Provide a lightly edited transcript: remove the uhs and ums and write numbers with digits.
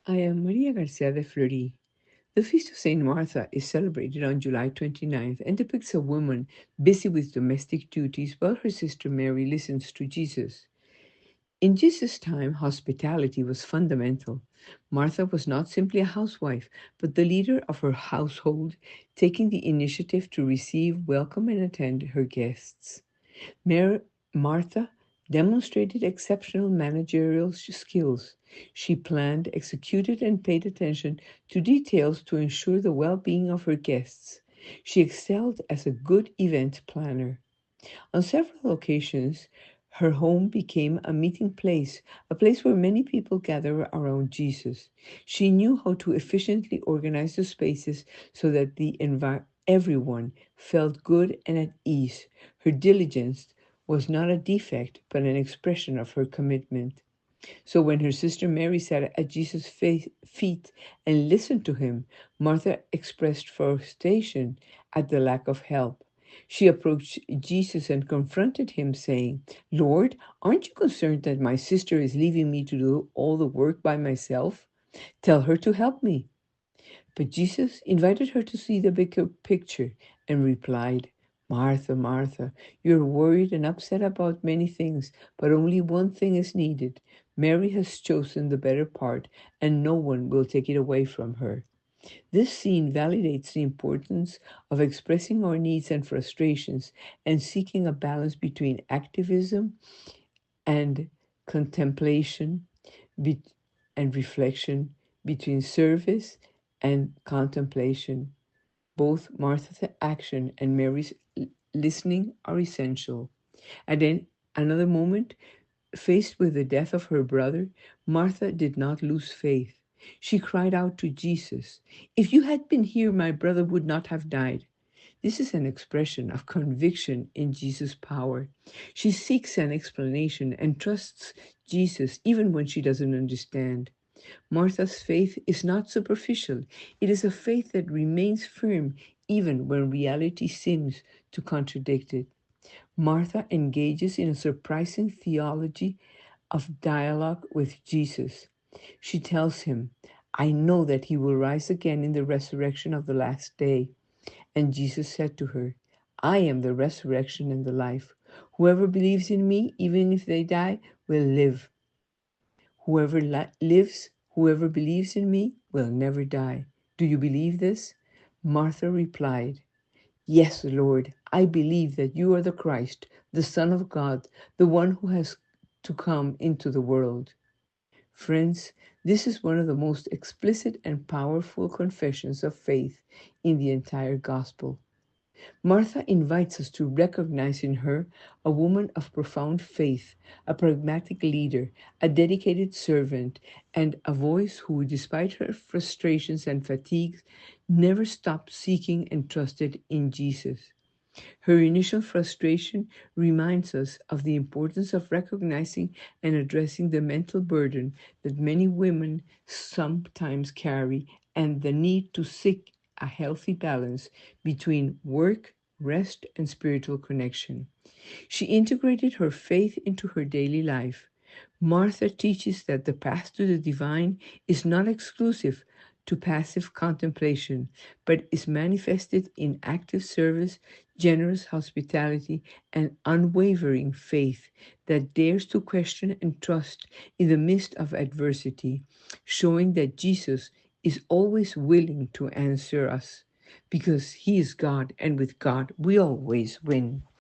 I am Maria Garcia de Fleury. The Feast of St. Martha is celebrated on July 29th and depicts a woman busy with domestic duties while her sister Mary listens to Jesus. In Jesus' time, hospitality was fundamental. Martha was not simply a housewife, but the leader of her household, taking the initiative to receive, welcome, and attend her guests. Martha demonstrated exceptional managerial skills. She planned, executed, and paid attention to details to ensure the well being of her guests. She excelled as a good event planner. On several occasions, her home became a meeting place, a place where many people gather around Jesus. She knew how to efficiently organize the spaces so that everyone felt good and at ease. Her diligence was not a defect, but an expression of her commitment. So when her sister Mary sat at Jesus' feet and listened to him, Martha expressed frustration at the lack of help. She approached Jesus and confronted him, saying, Lord, aren't you concerned that my sister is leaving me to do all the work by myself? Tell her to help me. But Jesus invited her to see the bigger picture and replied, Martha, Martha, you're worried and upset about many things, but only one thing is needed. Mary has chosen the better part, and no one will take it away from her. This scene validates the importance of expressing our needs and frustrations and seeking a balance between activism and contemplation be- and reflection, between service and contemplation. Both Martha's action and Mary's listening are essential. And then another moment, faced with the death of her brother, Martha did not lose faith. She cried out to Jesus, If you had been here, my brother would not have died. This is an expression of conviction in Jesus' power. She seeks an explanation and trusts Jesus even when she doesn't understand. Martha's faith is not superficial. It is a faith that remains firm even when reality seems to contradict it. Martha engages in a surprising theology of dialogue with Jesus. She tells him, I know that he will rise again in the resurrection of the last day. And Jesus said to her, I am the resurrection and the life. Whoever believes in me, even if they die, will live. Whoever believes in me, will never die. Do you believe this? Martha replied, Yes, Lord, I believe that you are the Christ, the Son of God, the one who has to come into the world. Friends, this is one of the most explicit and powerful confessions of faith in the entire gospel. Martha invites us to recognize in her a woman of profound faith, a pragmatic leader, a dedicated servant, and a voice who, despite her frustrations and fatigues, never stopped seeking and trusted in Jesus. Her initial frustration reminds us of the importance of recognizing and addressing the mental burden that many women sometimes carry and the need to seek a healthy balance between work, rest, and spiritual connection. She integrated her faith into her daily life. Martha teaches that the path to the divine is not exclusive to passive contemplation, but is manifested in active service, generous hospitality, and unwavering faith that dares to question and trust in the midst of adversity, showing that Jesus is always willing to answer us because he is God, and with God we always win.